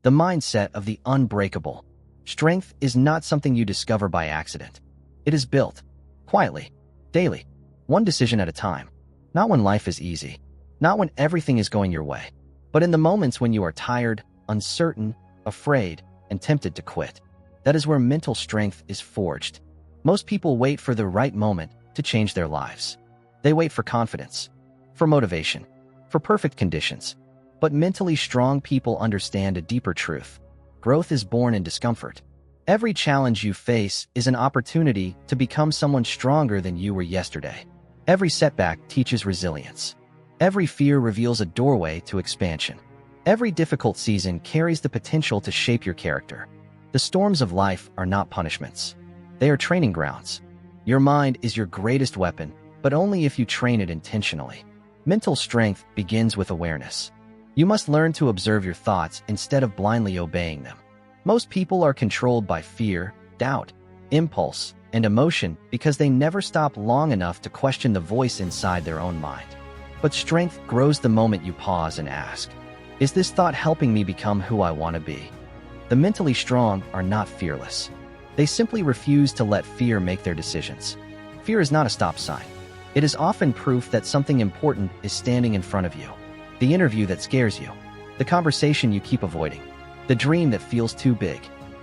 The mindset of the unbreakable. Strength is not something you discover by accident. It is built, quietly, daily, one decision at a time. Not when life is easy, not when everything is going your way, but in the moments when you are tired, uncertain, afraid, and tempted to quit. That is where mental strength is forged. Most people wait for the right moment to change their lives. They wait for confidence, for motivation, for perfect conditions. But mentally strong people understand a deeper truth. Growth is born in discomfort. Every challenge you face is an opportunity to become someone stronger than you were yesterday. Every setback teaches resilience. Every fear reveals a doorway to expansion. Every difficult season carries the potential to shape your character. The storms of life are not punishments. They are training grounds. Your mind is your greatest weapon, but only if you train it intentionally. Mental strength begins with awareness. You must learn to observe your thoughts instead of blindly obeying them. Most people are controlled by fear, doubt, impulse, and emotion because they never stop long enough to question the voice inside their own mind. But strength grows the moment you pause and ask, is this thought helping me become who I want to be? The mentally strong are not fearless. They simply refuse to let fear make their decisions. Fear is not a stop sign. It is often proof that something important is standing in front of you. The interview that scares you, the conversation you keep avoiding, the dream that feels too big,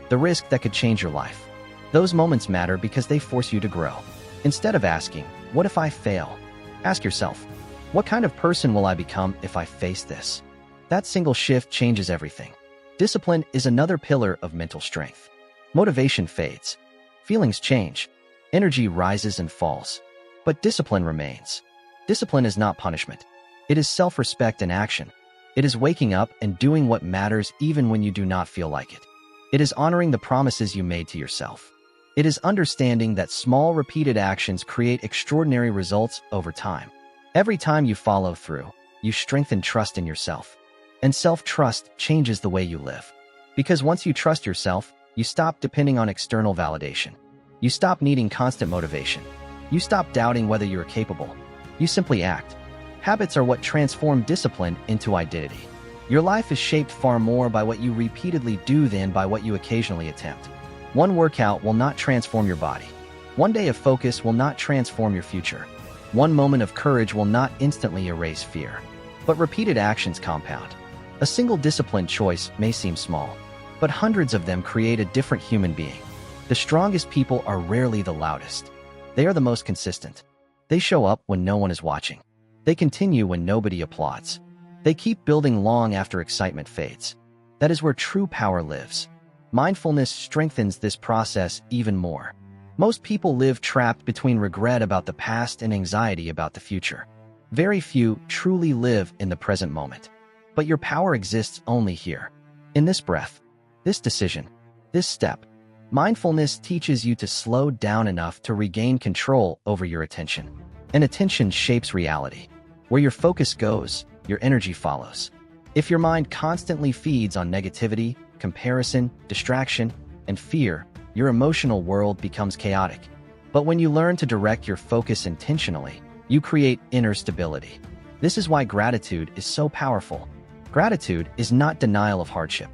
the risk that could change your life. Those moments matter because they force you to grow. Instead of asking, what if I fail? Ask yourself, what kind of person will I become if I face this? That single shift changes everything. Discipline is another pillar of mental strength. Motivation fades. Feelings change. Energy rises and falls. But discipline remains. Discipline is not punishment. It is self-respect in action. It is waking up and doing what matters even when you do not feel like it. It is honoring the promises you made to yourself. It is understanding that small repeated actions create extraordinary results over time. Every time you follow through, you strengthen trust in yourself. And self-trust changes the way you live. Because once you trust yourself, you stop depending on external validation. You stop needing constant motivation. You stop doubting whether you are capable. You simply act. Habits are what transform discipline into identity. Your life is shaped far more by what you repeatedly do than by what you occasionally attempt. One workout will not transform your body. One day of focus will not transform your future. One moment of courage will not instantly erase fear. But repeated actions compound. A single disciplined choice may seem small, but hundreds of them create a different human being. The strongest people are rarely the loudest. They are the most consistent. They show up when no one is watching. They continue when nobody applauds. They keep building long after excitement fades. That is where true power lives. Mindfulness strengthens this process even more. Most people live trapped between regret about the past and anxiety about the future. Very few truly live in the present moment. But your power exists only here. In this breath, this decision, this step. Mindfulness teaches you to slow down enough to regain control over your attention. And attention shapes reality. Where your focus goes, your energy follows. If your mind constantly feeds on negativity, comparison, distraction, and fear, your emotional world becomes chaotic. But when you learn to direct your focus intentionally, you create inner stability. This is why gratitude is so powerful. Gratitude is not denial of hardship.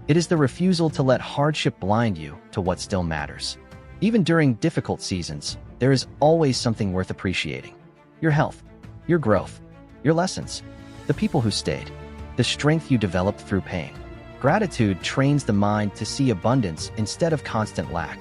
It is the refusal to let hardship blind you to what still matters. Even during difficult seasons, there is always something worth appreciating. Your health, your growth, your lessons, the people who stayed, the strength you developed through pain. Gratitude trains the mind to see abundance instead of constant lack.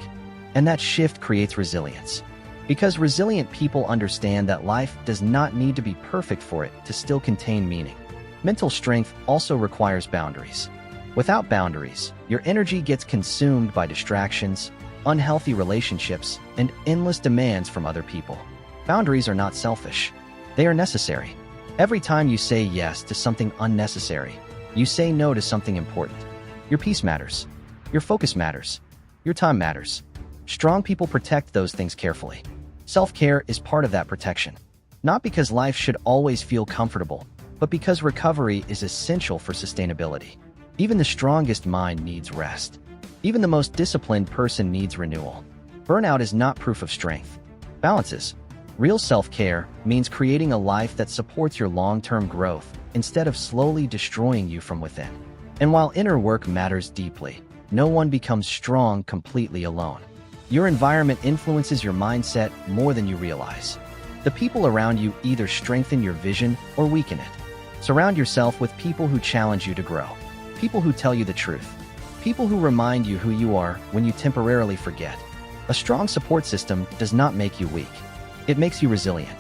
And that shift creates resilience. Because resilient people understand that life does not need to be perfect for it to still contain meaning. Mental strength also requires boundaries. Without boundaries, your energy gets consumed by distractions, unhealthy relationships, and endless demands from other people. Boundaries are not selfish. They are necessary. Every time you say yes to something unnecessary, you say no to something important. Your peace matters. Your focus matters. Your time matters. Strong people protect those things carefully. Self-care is part of that protection. Not because life should always feel comfortable, but because recovery is essential for sustainability. Even the strongest mind needs rest. Even the most disciplined person needs renewal. Burnout is not proof of strength. Balance is. Real self-care means creating a life that supports your long-term growth instead of slowly destroying you from within. And while inner work matters deeply, no one becomes strong completely alone. Your environment influences your mindset more than you realize. The people around you either strengthen your vision or weaken it. Surround yourself with people who challenge you to grow. People who tell you the truth. People who remind you who you are when you temporarily forget. A strong support system does not make you weak. It makes you resilient.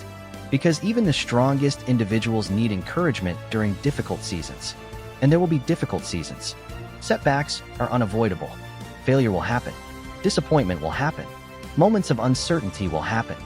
Because even the strongest individuals need encouragement during difficult seasons. And there will be difficult seasons. Setbacks are unavoidable. Failure will happen. Disappointment will happen. Moments of uncertainty will happen.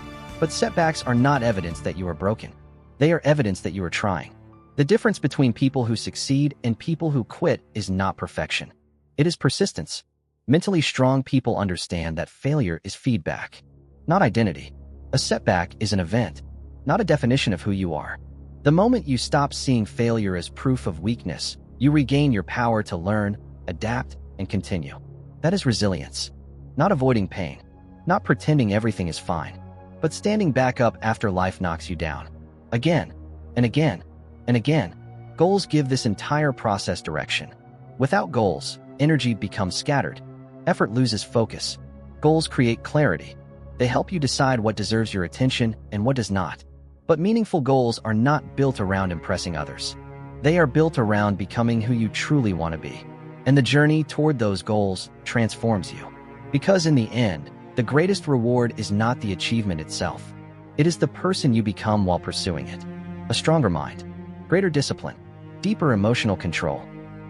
But setbacks are not evidence that you are broken. They are evidence that you are trying. The difference between people who succeed and people who quit is not perfection. It is persistence. Mentally strong people understand that failure is feedback, not identity. A setback is an event, not a definition of who you are. The moment you stop seeing failure as proof of weakness, you regain your power to learn, adapt, and continue. That is resilience. Not avoiding pain, not pretending everything is fine, but standing back up after life knocks you down. Again, and again, and again. Goals give this entire process direction. Without goals, energy becomes scattered. Effort loses focus. Goals create clarity. They help you decide what deserves your attention and what does not. But meaningful goals are not built around impressing others. They are built around becoming who you truly want to be. And the journey toward those goals transforms you. Because in the end, the greatest reward is not the achievement itself. It is the person you become while pursuing it. A stronger mind, greater discipline, deeper emotional control,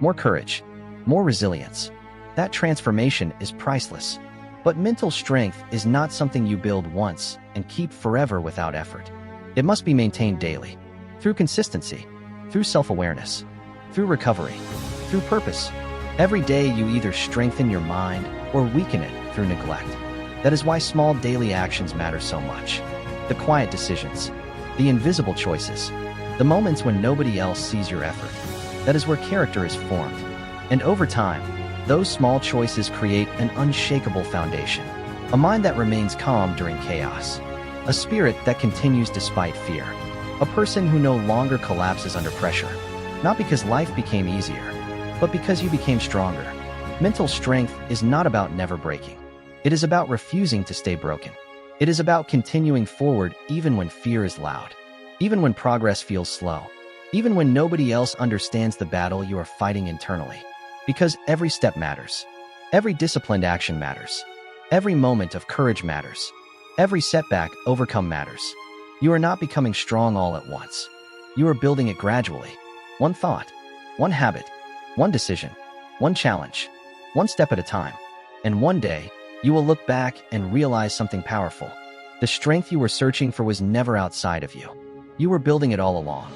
more courage, more resilience. That transformation is priceless. But mental strength is not something you build once and keep forever without effort. It must be maintained daily, through consistency, through self-awareness, through recovery, through purpose. Every day you either strengthen your mind or weaken it through neglect. That is why small daily actions matter so much. The quiet decisions, the invisible choices, the moments when nobody else sees your effort. That is where character is formed. And over time, those small choices create an unshakable foundation. A mind that remains calm during chaos. A spirit that continues despite fear. A person who no longer collapses under pressure. Not because life became easier, but because you became stronger. Mental strength is not about never breaking. It is about refusing to stay broken. It is about continuing forward even when fear is loud. Even when progress feels slow. Even when nobody else understands the battle you are fighting internally. Because every step matters. Every disciplined action matters. Every moment of courage matters. Every setback overcome matters. You are not becoming strong all at once. You are building it gradually. One thought, one habit, one decision, one challenge, one step at a time. And one day, you will look back and realize something powerful. The strength you were searching for was never outside of you. You were building it all along.